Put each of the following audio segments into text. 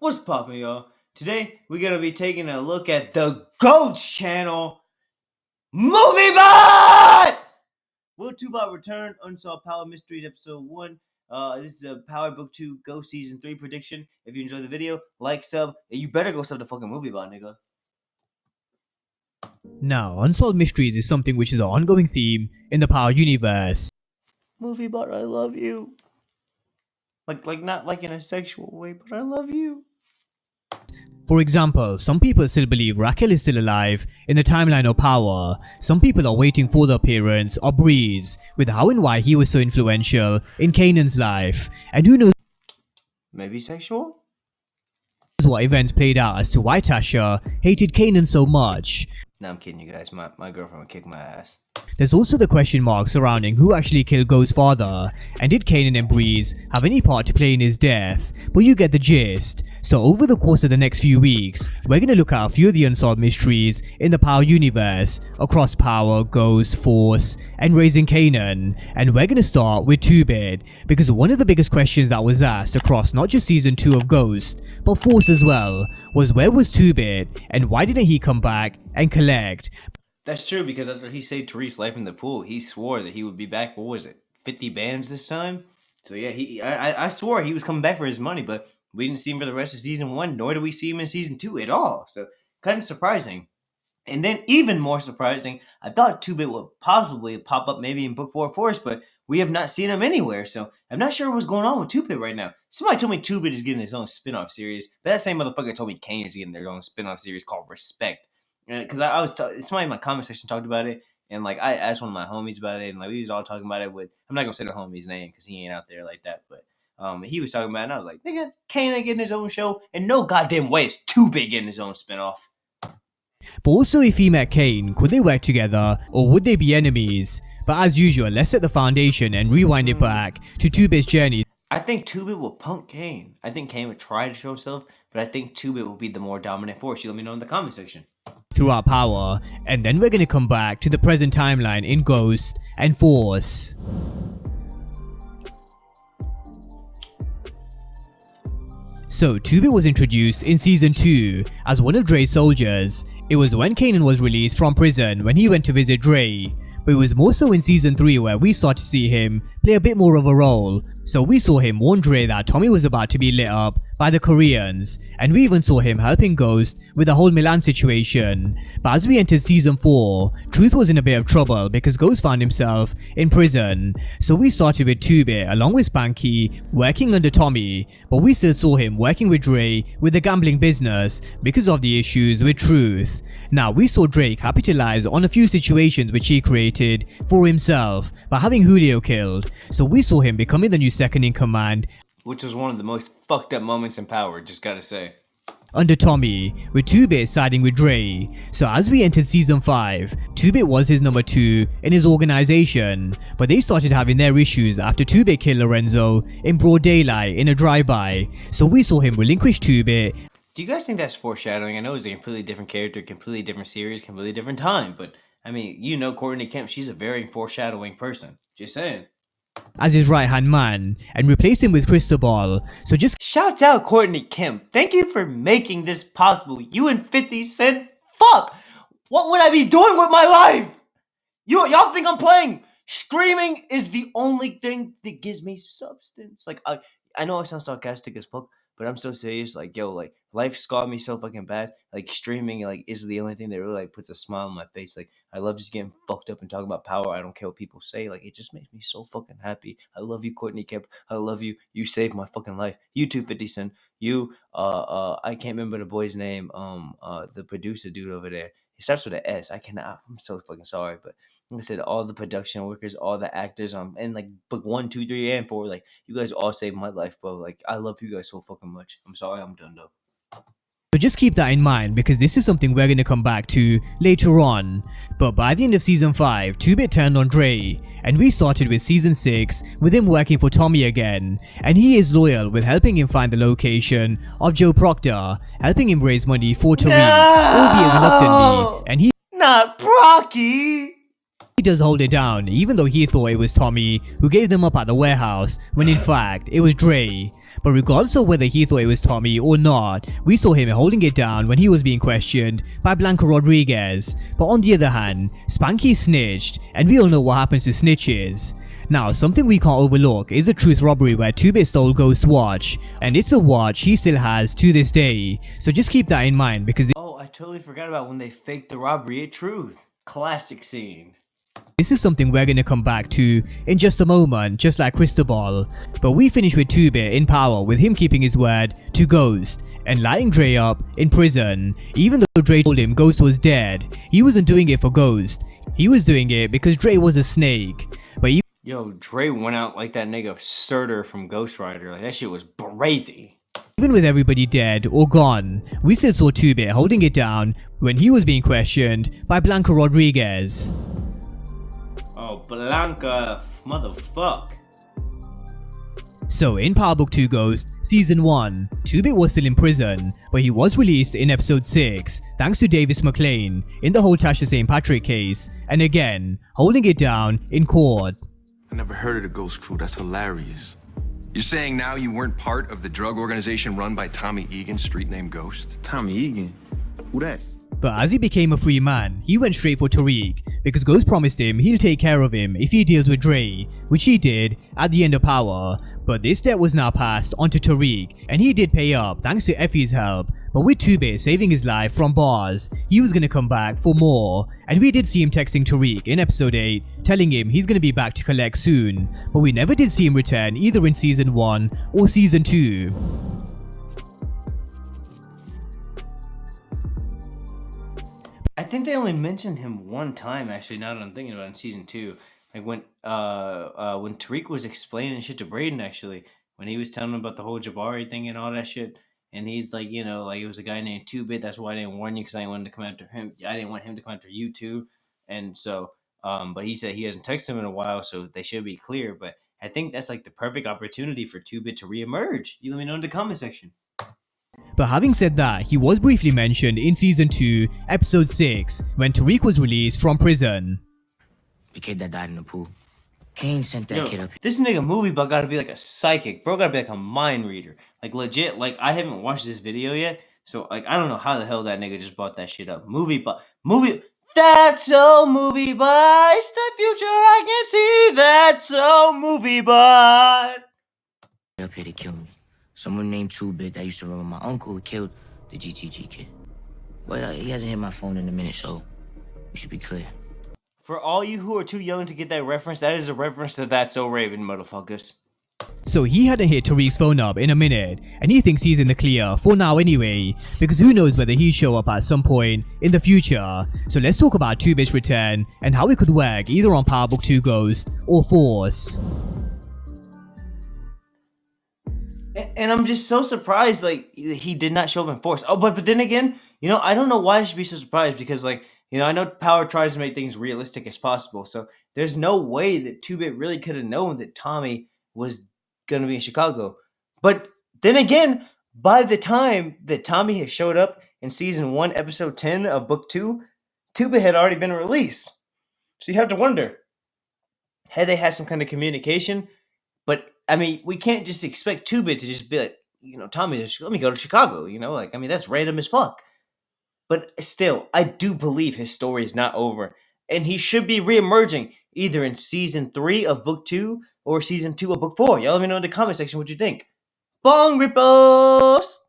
What's poppin', y'all? Today we're gonna be taking a look at the GOAT's channel, MovieBot! Will Tubot return? Unsolved Power Mysteries Episode 1. This is a Power Book 2 Ghost Season 3 prediction. If you enjoyed the video, like, sub, and you better go sub the fucking MovieBot, nigga. Now, Unsolved Mysteries is something which is an ongoing theme in the Power universe. MovieBot, I love you. Like not like in a sexual way, but I love you. For example, some people still believe Raquel is still alive in the timeline of Power. Some people are waiting for the appearance of Breeze, with how and why he was so influential in Kanan's life. And who knows Maybe sexual? what events played out as to why Tasha hated Kanan so much. Nah, I'm kidding you guys. My girlfriend would kick my ass. There's also the question mark surrounding who actually killed Ghost's father, and did Kanan and Breeze have any part to play in his death, but you get the gist. So over the course of the next few weeks, we're going to look at a few of the unsolved mysteries in the Power universe, across Power, Ghost, Force, and Raising Kanan, and we're going to start with 2-Bit, because one of the biggest questions that was asked across not just Season 2 of Ghost, but Force as well, was where was 2-Bit, and why didn't he come back and collect? That's true, because after he saved Tariq's life in the pool, he swore that he would be back. What was it, 50 bands this time? So yeah, I swore he was coming back for his money, but we didn't see him for the rest of Season 1, nor did we see him in Season 2 at all. So kind of surprising. And then even more surprising, I thought 2-Bit would possibly pop up maybe in Book 4 of Force, but we have not seen him anywhere. So I'm not sure what's going on with 2-Bit right now. Somebody told me 2-Bit is getting his own spin-off series, but that same motherfucker told me Kane is getting their own spin-off series called Respect. Because I was somebody in my comment section talked about it, and like I asked one of my homies about it, and like we was all talking about it with, I'm not gonna say the homie's name because he ain't out there like that, but he was talking about it, and I was like, nigga, Kane ain't getting his own show, and no goddamn way is 2-Bit getting his own spinoff. But also, if he met Kane, could they work together, or would they be enemies? But as usual, let's set the foundation and rewind it back to 2-Bit's journey. I think 2-Bit will punk Kane. I think Kane would try to show himself, but I think 2-Bit will be the more dominant force. You let me know in the comment section. Throughout Power, and then we're going to come back to the present timeline in Ghost and Force. So 2-Bit was introduced in Season 2 as one of Dre's soldiers. It was when Kanan was released from prison when he went to visit Dre. But it was more so in Season 3 where we started to see him play a bit more of a role. So we saw him warn Dre that Tommy was about to be lit up by the Koreans, and we even saw him helping Ghost with the whole Milan situation. But as we entered Season 4, Truth was in a bit of trouble because Ghost found himself in prison. So we started with 2-Bit along with Spanky working under Tommy, but we still saw him working with Dre with the gambling business because of the issues with Truth. Now we saw Dre capitalize on a few situations which he created for himself by having Julio killed, so we saw him becoming the new second in command, Which was one of the most fucked up moments in Power, just gotta say. under Tommy, with 2-Bit siding with Dre. So as we entered Season 5, 2-Bit was his number 2 in his organization, but they started having their issues after 2-Bit killed Lorenzo in broad daylight in a drive-by, so we saw him relinquish 2-Bit. Do you guys think that's foreshadowing? I know it's a completely different character, completely different series, completely different time, but I mean, you know Courtney Kemp, she's a very foreshadowing person. Just saying. As his right-hand man, and replaced him with Cristobal. So just Shouts out Courtney Kemp. Thank you for making this possible. You and 50 Cent? Fuck! What would I be doing with my life? Y'all think I'm playing? Streaming is the only thing that gives me substance. Like, I know I sound sarcastic as fuck, but I'm so serious. Like, yo, like, life scarred me so fucking bad. Like, streaming, like, is the only thing that really, like, puts a smile on my face. Like, I love just getting fucked up and talking about Power. I don't care what people say. Like, it just makes me so fucking happy. I love you, Courtney Kemp. I love you. You saved my fucking life. You too, 50 Cent. You, I can't remember the boy's name. The producer dude over there. He starts with an S. I'm so fucking sorry, but like I said, all the production workers, all the actors, and like book 1, 2, 3, and 4, like you guys all saved my life, bro. Like I love you guys so fucking much. I'm sorry, I'm done though. So just keep that in mind because this is something we're going to come back to later on. But by the end of Season 5, 2-Bit turned on Dre, and we started with Season 6 with him working for Tommy again, and he is loyal with helping him find the location of Joe Proctor, helping him raise money for Tariq, albeit reluctantly, and he not Brocky. He does hold it down, even though he thought it was Tommy who gave them up at the warehouse, when in fact it was Dre. But regardless of whether he thought it was Tommy or not, we saw him holding it down when he was being questioned by Blanca Rodriguez. But on the other hand, Spanky snitched, and we all know what happens to snitches. Now, something we can't overlook is the truth robbery where 2-Bit stole Ghost's watch, and it's a watch he still has to this day. So just keep that in mind because Oh, I totally forgot about when they faked the robbery at Truth. Classic scene. this is something we're gonna come back to in just a moment, just like Cristobal. But we finish with 2-Bit in power with him keeping his word to Ghost and lighting Dre up in prison. Even though Dre told him Ghost was dead, he wasn't doing it for Ghost. He was doing it because Dre was a snake. But Yo, Dre went out like that nigga Surtur from Ghost Rider. Like, that shit was brazy. even with everybody dead or gone, we still saw 2-Bit holding it down when he was being questioned by Blanca Rodriguez. Oh, Blanca, motherfuck. So in Power Book 2 Ghost, Season 1, 2-Bit was still in prison, but he was released in Episode 6 thanks to Davis McLean in the whole Tasha St. Patrick case, and again, holding it down in court. I never heard of the Ghost Crew, that's hilarious. You're saying now you weren't part of the drug organization run by Tommy Egan, street name Ghost? Tommy Egan? Who that? But as he became a free man, he went straight for Tariq because Ghost promised him he'll take care of him if he deals with Dre, which he did at the end of Power. But this debt was now passed on to Tariq, and he did pay up thanks to Effie's help. But with 2-Bit saving his life from bars, he was gonna come back for more, and we did see him texting Tariq in Episode 8, telling him he's gonna be back to collect soon. But we never did see him return either in Season 1 or Season 2. I think they only mentioned him one time, actually, now that I'm thinking about it, in Season 2. Like when Tariq was explaining shit to Braden, actually, when he was telling him about the whole Jabari thing and all that shit, and he's like, you know, like it was a guy named 2-Bit, that's why I didn't warn you, because I didn't want to come after him. I didn't want him to come after you too. And so, but he said he hasn't texted him in a while, so they should be clear. But I think that's like the perfect opportunity for 2-Bit to reemerge. You let me know in the comment section. But having said that, he was briefly mentioned in Season 2, Episode 6, when Tariq was released from prison. The kid that died in the pool. Kane sent that kid up here. This nigga movie butt gotta be like a psychic, bro. Gotta be like a mind reader, like legit. Like I haven't watched this video yet, so like I don't know how the hell that nigga just bought that shit up. Movie. That's so movie butt. It's the future I can see. That's so movie butt. Up here to kill me. Someone named 2-Bit that used to remember my uncle who killed the GTG kid. But he hasn't hit my phone in a minute, so we should be clear. For all you who are too young to get that reference, that is a reference to That's So Raven, motherfuckers. So he hadn't hit Tariq's phone up in a minute, and he thinks he's in the clear for now anyway, because who knows whether he'll show up at some point in the future. So let's talk about 2-Bit's return and how it could work either on Power Book 2 Ghost or Force. And I'm just so surprised, like, he did not show up in Force. Oh, but then again, you know, I don't know why I should be so surprised, because, like, you know, I know Power tries to make things realistic as possible, so there's no way that 2-Bit really could have known that Tommy was going to be in Chicago. But then again, by the time that Tommy had showed up in Season 1, Episode 10 of Book 2, 2-Bit had already been released. So you have to wonder, had they had some kind of communication? But, I mean, we can't just expect 2-Bit to just be like, you know, Tommy, let me go to Chicago, you know? Like, I mean, that's random as fuck. But still, I do believe his story is not over. And he should be reemerging either in Season 3 of Book 2 or Season 2 of Book 4. Y'all let me know in the comment section what you think. Bong ripples!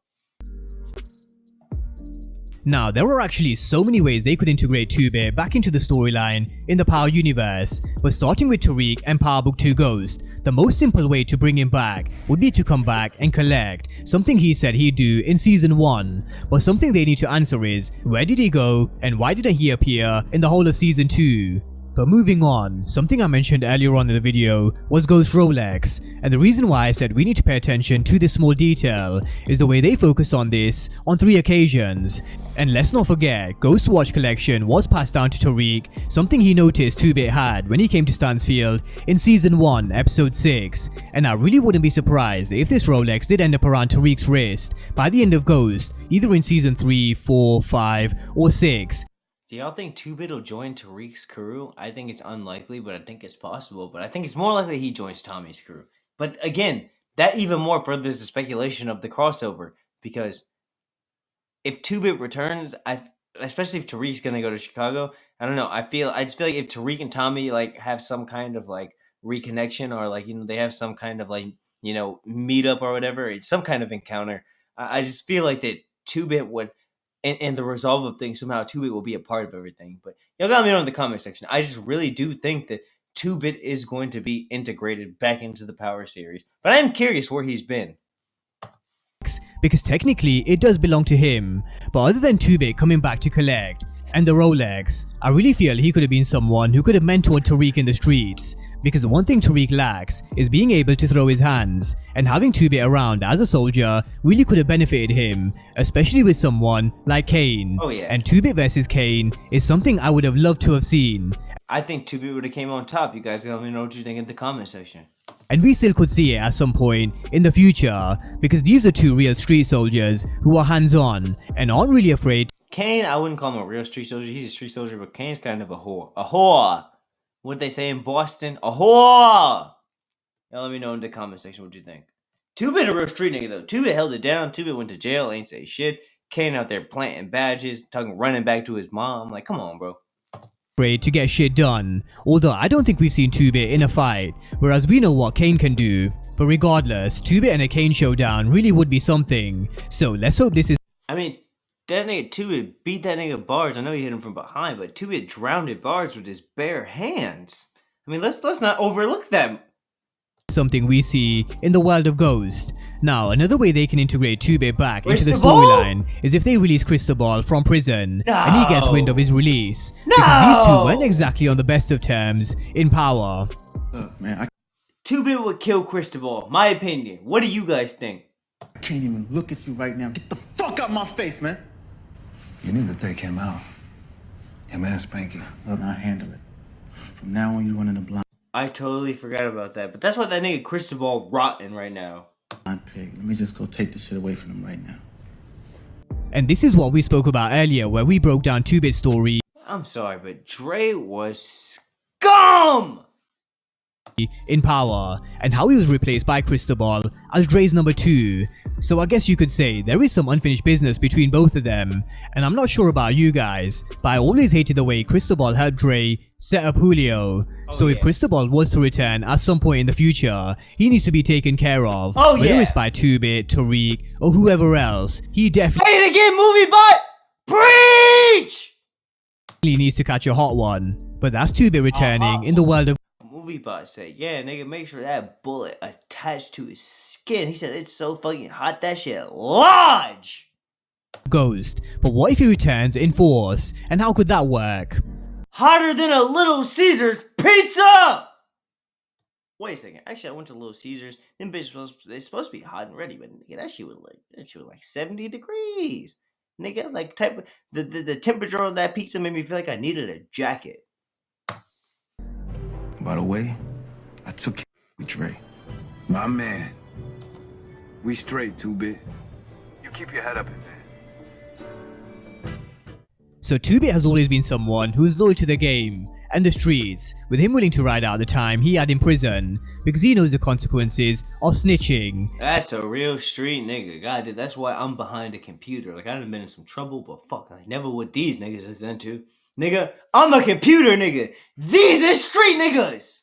Now, there were actually so many ways they could integrate 2-Bit back into the storyline in the Power universe, but starting with Tariq and Power Book 2 Ghost, the most simple way to bring him back would be to come back and collect, something he said he'd do in Season 1. But something they need to answer is, where did he go and why didn't he appear in the whole of Season 2? But moving on, something I mentioned earlier on in the video was Ghost Rolex, and the reason why I said we need to pay attention to this small detail is the way they focused on this on 3 occasions. And let's not forget, Ghost Watch collection was passed down to Tariq, something he noticed 2-Bit had when he came to Stansfield in Season 1, Episode 6, and I really wouldn't be surprised if this Rolex did end up around Tariq's wrist by the end of Ghost, either in Season 3, 4, 5, or 6. Do y'all think 2-Bit will join Tariq's crew? I think it's unlikely, but I think it's possible. But I think it's more likely he joins Tommy's crew. But again, that even more furthers the speculation of the crossover, because if 2-Bit returns, especially if Tariq's gonna go to Chicago, I don't know. I just feel like if Tariq and Tommy like have some kind of like reconnection, or like they have some kind of like meetup or whatever, it's some kind of encounter. I just feel like that 2-Bit would, and the resolve of things, somehow 2-Bit will be a part of everything. But y'all got me know in the comment section. I just really do think that 2-Bit is going to be integrated back into the Power series. But I am curious where he's been. Because technically it does belong to him, but other than 2-Bit coming back to collect and the Rolex, I really feel he could have been someone who could have mentored Tariq in the streets, because the one thing Tariq lacks is being able to throw his hands, and having 2-Bit around as a soldier really could have benefited him, especially with someone like Kane. Oh yeah. And 2-Bit versus Kane is something I would have loved to have seen. I think 2-Bit would have came on top. You guys let me know what you think in the comment section. And we still could see it at some point in the future, because these are two real street soldiers who are hands-on and aren't really afraid. Kane, I wouldn't call him a real street soldier. He's a street soldier, but Kane's kind of a whore. A whore! What they say in Boston? A whore! Now let me know in the comment section what you think. 2-Bit a real street nigga though. 2-Bit held it down. 2-Bit went to jail, ain't say shit. Kane out there planting badges, running back to his mom. Like, come on, bro. Afraid to get shit done, although I don't think we've seen 2-Bit in a fight, whereas we know what Kane can do. But regardless, 2-Bit and a Kane showdown really would be something, so let's hope this is. I mean, that nigga 2-Bit beat that nigga Bars. I know he hit him from behind, but 2-Bit drowned Bars with his bare hands. I mean, let's not overlook them. Something we see in the world of Ghost. Now, another way they can integrate 2-Bit back into the Cristobal? storyline is if they release Cristobal from prison and he gets wind of his release. No! Because these two weren't exactly on the best of terms in power. Look, man, 2-Bit would kill Cristobal. My opinion. What do you guys think? I can't even look at you right now. Get the fuck out my face, man. You need to take him out. Your man Spanky. Look, I'll handle it. From now on, you running a blind I totally forgot about that. But that's why that nigga Cristobal rotten right now. pig. Let me just go take this shit away from him right now. And this is what we spoke about earlier, where we broke down 2-Bit's story I'm sorry, but Dre was scum! in power and how he was replaced by Cristobal as Dre's number 2. So I guess you could say there is some unfinished business between both of them, and I'm not sure about you guys, but I always hated the way Cristobal helped Dre set up Julio. So if Cristobal was to return at some point in the future, he needs to be taken care of, whether it's by 2-Bit, Tariq, or whoever else. He definitely Say it again, movie bot! Preach! needs to catch a hot one, but that's 2-Bit returning in the world of Movie bot said, yeah, nigga, make sure that bullet attached to his skin. He said it's so fucking hot, that shit lodge! Ghost. But what if he returns in force, and how could that work? Hotter than a Little Caesars pizza! Wait a second. Actually, I went to Little Caesars. Them bitches they're supposed to be hot and ready, but nigga, that shit was like 70 degrees. Nigga, like the temperature of that pizza made me feel like I needed a jacket. By the way, I took care of Dre. My man. We straight, 2-Bit. You keep your head up in there. So 2-Bit has always been someone who's loyal to the game and the streets, with him willing to ride out the time he had in prison because he knows the consequences of snitching. That's a real street nigga. God, dude, that's why I'm behind a computer. Like, I'd have been in some trouble, but fuck, I never what these niggas is into. Nigga, I'm a computer nigga. These are street niggas.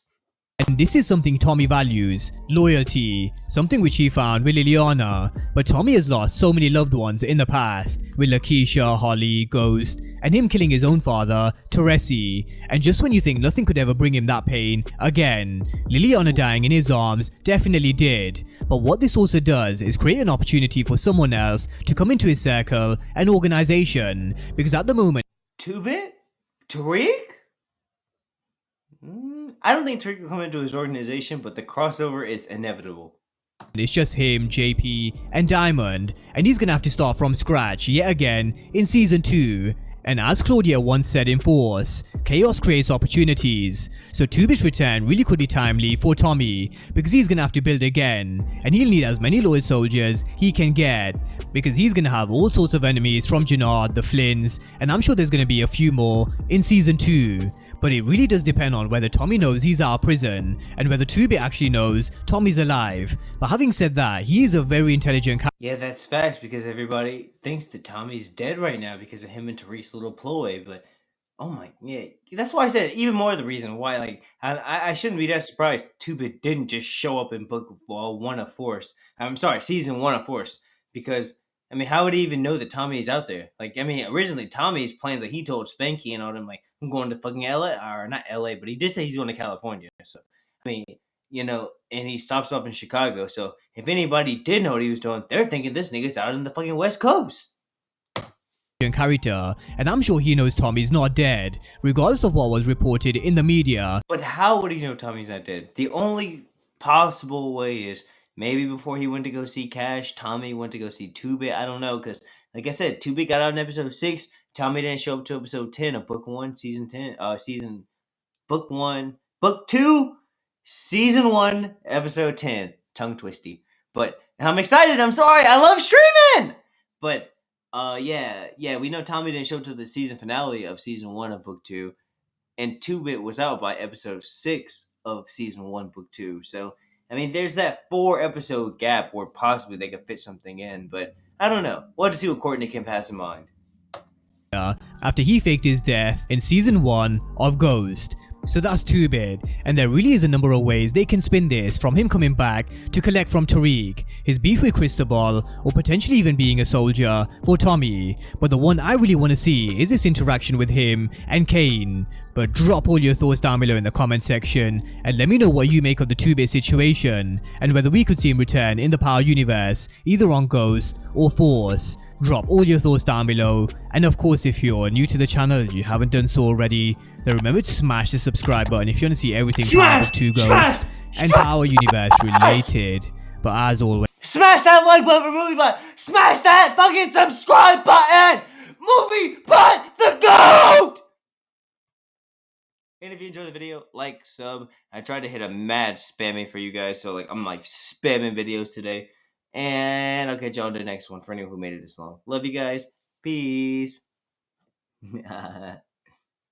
And this is something Tommy values, loyalty, something which he found with Liliana. But Tommy has lost so many loved ones in the past, with Lakeisha, Holly, Ghost, and him killing his own father, Teresi. And just when you think nothing could ever bring him that pain, again, Liliana dying in his arms definitely did. But what this also does is create an opportunity for someone else to come into his circle and organization, because at the moment, 2-Bit? Tariq? I don't think Tariq will come into his organization, but the crossover is inevitable. it's just him, JP, and Diamond, and he's gonna have to start from scratch yet again in season 2. And as Claudia once said in Force, chaos creates opportunities, so 2-Bit's return really could be timely for Tommy because he's gonna have to build again, and he'll need as many loyal soldiers he can get because he's gonna have all sorts of enemies from Junard, the Flynns, and I'm sure there's gonna be a few more in season 2. But it really does depend on whether Tommy knows he's out of prison and whether 2-Bit actually knows Tommy's alive. But having said that, he is a very intelligent Yeah, that's facts because everybody thinks that Tommy's dead right now because of him and Tariq's little ploy. But oh my, yeah, that's why I said even more the reason why. Like, I shouldn't be that surprised. Two-Bit didn't just show up in book 1 of Force. I'm sorry, season 1 of Force, because I mean, how would he even know that Tommy is out there? Like, I mean, originally Tommy's plans, like he told Spanky and all them, like I'm going to fucking LA or not LA, but he did say he's going to California. So I mean, and he stops off in Chicago. So if anybody did know what he was doing, they're thinking this nigga's out in the fucking West Coast. character, and I'm sure he knows Tommy's not dead, regardless of what was reported in the media. But how would he know Tommy's not dead? The only possible way is maybe before he went to go see Cash, Tommy went to go see 2-Bit. I don't know, because like I said, 2-Bit got out in episode 6. Tommy didn't show up to episode 10 of book 1, season 10, book 1, book 2, season 1, episode 10. Tongue twisty. But I'm excited. I'm sorry. I love streaming. But yeah, we know Tommy didn't show up to the season finale of season 1 of book 2, and 2-Bit was out by episode 6 of season 1, book 2. So I mean, there's that 4-episode gap where possibly they could fit something in, but I don't know. We'll have to see what Courtney can pass in mind. After he faked his death in season 1 of Ghost. So that's 2-Bit, and there really is a number of ways they can spin this, from him coming back to collect from Tariq, his beef with Cristobal, or potentially even being a soldier for Tommy. But the one I really want to see is this interaction with him and Kane. But drop all your thoughts down below in the comment section and let me know what you make of the 2-Bit situation and whether we could see him return in the Power universe, either on Ghost or Force. Drop all your thoughts down below, and of course if you're new to the channel and you haven't done so already, then remember to smash the subscribe button if you want to see everything Power Book 2 Ghost and Power Universe related. But as always, Smash that like button for Movie Butt! Smash that fucking subscribe button! Movie Butt the GOAT! And if you enjoyed the video, like, sub. I tried to hit a mad spammy for you guys, so like I'm like spamming videos today. And I'll catch y'all in the next one for anyone who made it this long. Love you guys. Peace.